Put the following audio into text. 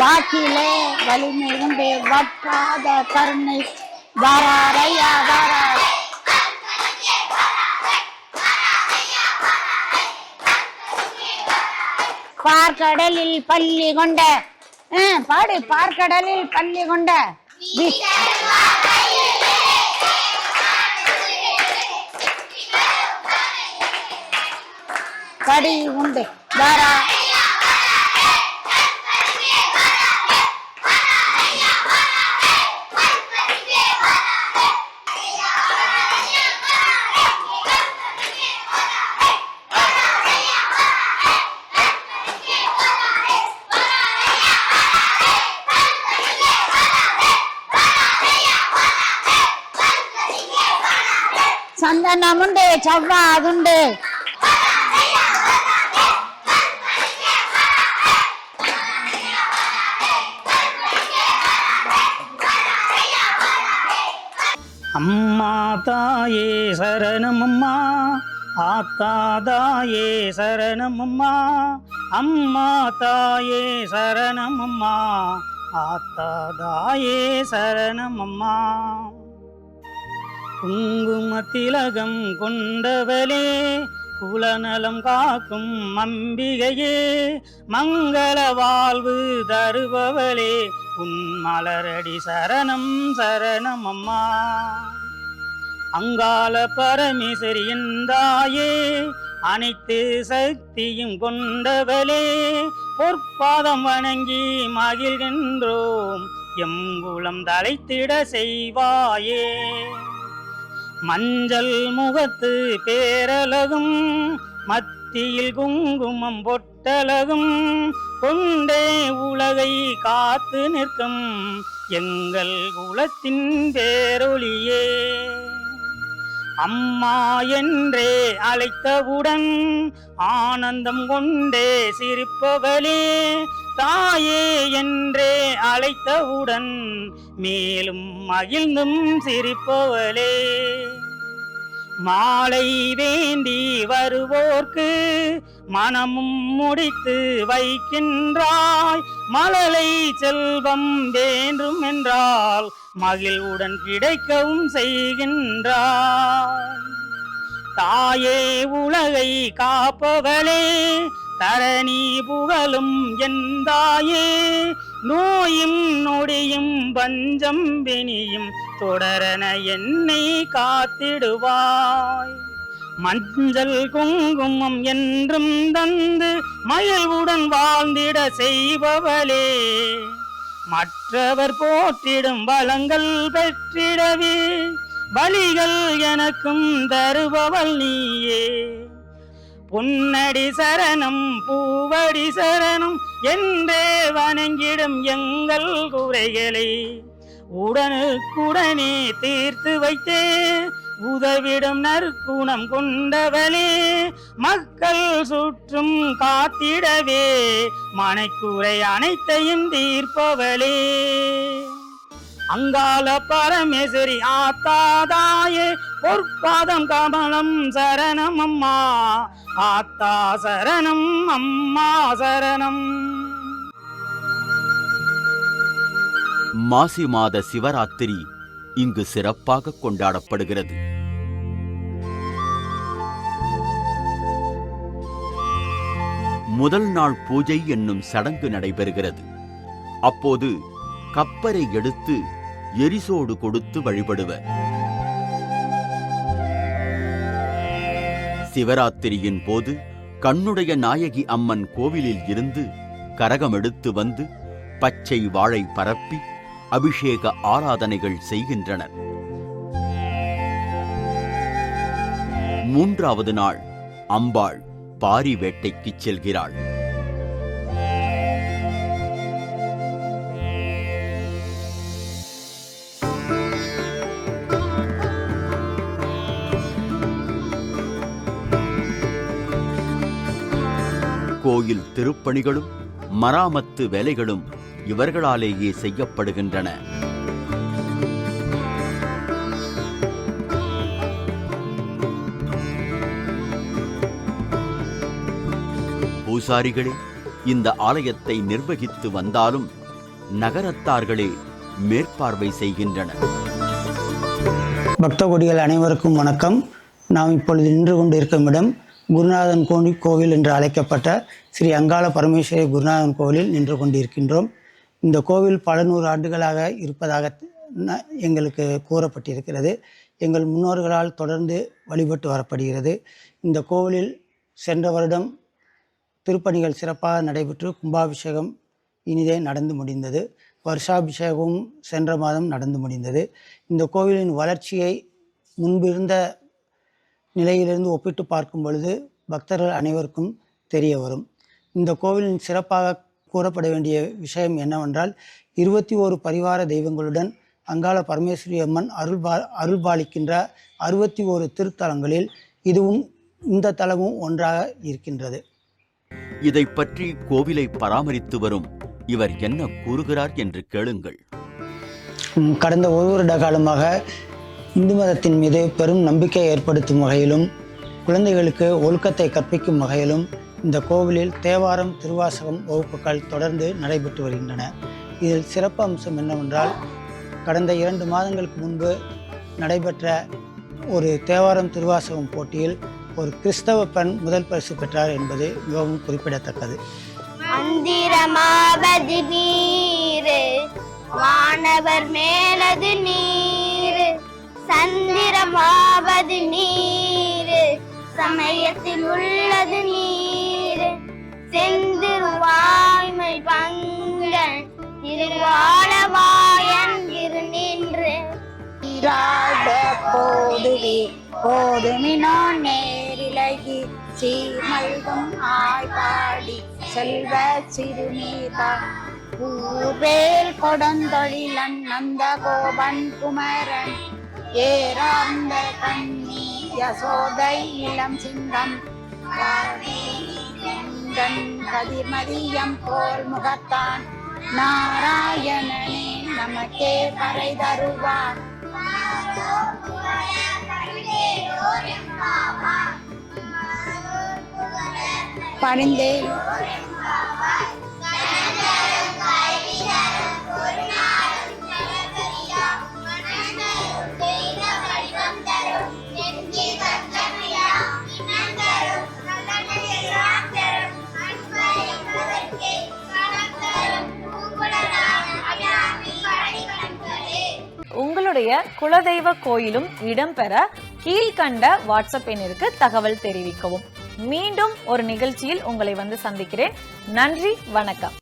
வாக்கிலே வலிமை உண்டு வட்டாத கருணை வாராரையா வாரா. பார்க்கடலில் பள்ளி கொண்ட பாடு. பார்க்கடலில் பள்ளி கொண்ட கடி உண்டு வாரா. சந்தனமுண்டு செவ்வாதுண்டு அம்மா தாயே சரணமம்மா ஆத்தா தாயே சரணமம்மா. அம்மா தாயே சரணமம்மா ஆத்தா தாயே சரணமம்மா. குங்கும திலகம் கொண்டவளே குலநலம் காக்கும் அம்பிகையே மங்கள வாழ்வு தருபவளே உன் மலரடி சரணம் சரணமம்மா. அங்காள பரமேஸ்வரி என்றாயே அனைத்து சக்தியும் கொண்டவளே பொற்பாதம் வணங்கி மகிழ்கின்றோம் எங்குளம் தலைத்திட செய்வாயே. மஞ்சள் முகத்து பேரழகும் மத்தியில் குங்குமம் பொட்டழகும் கொண்டே உலகை காத்து நிற்கும் எங்கள் குலத்தின் பேரொளியே. அம்மா என்றே அழைத்தவுடன் ஆனந்தம் கொண்டே சிரிப்பவளே தாயே என்றே அழைத்தவுடன் மேலும் மகிழ்ந்தும் சிரிப்பவளே. மாலை வேண்டி வருவோர்க்கு மனமும் முடித்து வைக்கின்றாய் மழலை செல்வம் வேண்டும் என்றால் மகிழ்வுடன் கிடைக்கவும் செய்கின்றாய். தாயே உலகை காப்பவளே தரணி புகழும் எந்தாயே நோயும் நொடியும் பஞ்சம் பிணியும் தொடரன என்னை காத்திடுவாய். மஞ்சள் குங்குமம் என்றும் தந்து மகிழ்வுடன் வாழ்ந்திட செய்பவளே மற்றவர் போற்றிடும் வளங்கள் பெற்றிடவே பலிகள் எனக்கும் தருபவள் நீயே. பொன்னடி சரணம் பூவடி சரணம் என்றே வணங்கிடும் எங்கள் குறைகளை உடனுக்குடனே தீர்த்து வைத்தே உதவிடும் நற்குணம் கொண்டவளே மக்கள் சுற்றும் காத்திடவே மனைக்குறை அனைத்தையும் தீர்ப்பவளே. அங்காள பரமேஸ்வரி ஆத்தாதாயே பொற்பாதம் கமலம் சரணம் அம்மா ஆத்தா சரணம் அம்மா சரணம். மாசி மாத சிவராத்திரி இங்கு சிறப்பாக கொண்டாடப்படுகிறது. முதல் நாள் பூஜை என்னும் சடங்கு நடைபெறுகிறது. அப்போது கப்பரை எடுத்து எரிசோடு கொடுத்து வழிபடுவர். சிவராத்திரியின் போது கண்ணுடைய நாயகி அம்மன் கோவிலில் இருந்து கரகம் எடுத்து வந்து பச்சை வாழை பரப்பி அபிஷேக ஆராதனைகள் செய்கின்றனர். மூன்றாவது நாள் அம்பாள் பாரி வேட்டைக்கு செல்கிறாள். கோயில் திருப்பணிகளும் மராமத்து வேலைகளும் இவர்களாலேயே செய்யப்படுகின்றன. பூசாரிகளே இந்த ஆலயத்தை நிர்வகித்து வந்தாலும் நகரத்தார்களே மேற்பார்வை செய்கின்றனர். பக்த கொடிகள் அனைவருக்கும் வணக்கம். நாம் இப்பொழுது நின்று கொண்டிருக்கும் இடம் குருநாதன் கோவில் என்று அழைக்கப்பட்ட ஸ்ரீ அங்காள பரமேஸ்வரி குருநாதன் கோவிலில் நின்று கொண்டிருக்கின்றோம். இந்த கோவில் பல நூறு ஆண்டுகளாக இருப்பதாக எங்களுக்கு கூறப்பட்டிருக்கிறது. எங்கள் முன்னோர்களால் தொடர்ந்து வழிபட்டு வரப்படுகிறது. இந்த கோவிலில் சென்ற வருடம் திருப்பணிகள் சிறப்பாக நடைபெற்று கும்பாபிஷேகம் இனிதே நடந்து முடிந்தது. வருஷாபிஷேகமும் சென்ற மாதம் நடந்து முடிந்தது. இந்த கோவிலின் வளர்ச்சியை முன்பிருந்த நிலையிலிருந்து ஒப்பிட்டு பார்க்கும் பொழுது பக்தர்கள் அனைவருக்கும் தெரிய வரும். இந்த கோவிலின் சிறப்பாக கூறப்பட வேண்டிய விஷயம் என்னவென்றால் 21 பரிவார தெய்வங்களுடன் அங்காள பரமேஸ்வரி அம்மன் அருள்பாலிக்கின்ற 61 திருத்தலங்களில் இதுவும் இந்த தலமும் ஒன்றாக இருக்கின்றது. இதை பற்றி கோவிலை பராமரித்து வரும் இவர் என்ன கூறுகிறார் என்று கேளுங்கள். கடந்த ஒரு வருட காலமாக இந்து மதத்தின் மீது பெரும் நம்பிக்கை ஏற்படுத்தும் வகையிலும் குழந்தைகளுக்கு ஒழுக்கத்தை கற்பிக்கும் வகையிலும் இந்த கோவிலில் தேவாரம் திருவாசகம் வகுப்புகள் தொடர்ந்து நடைபெற்று வருகின்றன. இதில் சிறப்பு அம்சம் என்னவென்றால் கடந்த 2 மாதங்களுக்கு முன்பு நடைபெற்ற ஒரு தேவாரம் திருவாசகம் போட்டியில் ஒரு கிறிஸ்தவ பெண் முதல் பரிசு பெற்றார் என்பது மிகவும் குறிப்பிடத்தக்கது. மந்திரமாவது நீர், வானவர் மேலது நீர், சந்திரமாவது நீர், சமயத்தில் உள்ளது நீர், செந்திருவாய்மை பங்கன் திருவாளவாயன் இரு நின்று போதுமினோ நேரிலகி சீர்மல்கும் ஆய்பாடி செல்வ சிறுநீதா ஊர்வேல் கொடுந்தொழிலன் நந்த கோபன் குமரன் ஏறார்ந்த கண்ணி யசோதை இளம் சிங்கம் கதிர்மதியம் போல் முகத்தான் நாராயணனே நமக்கே கரை தருவான். பணிந்தே உங்களுடைய குலதெய்வ கோயிலும் இடம்பெற கீழ்கண்ட வாட்ஸ்அப் எண்ணிற்கு தகவல் தெரிவிக்கவும். மீண்டும் ஒரு நிகழ்ச்சியில் உங்களை வந்து சந்திக்கிறேன். நன்றி, வணக்கம்.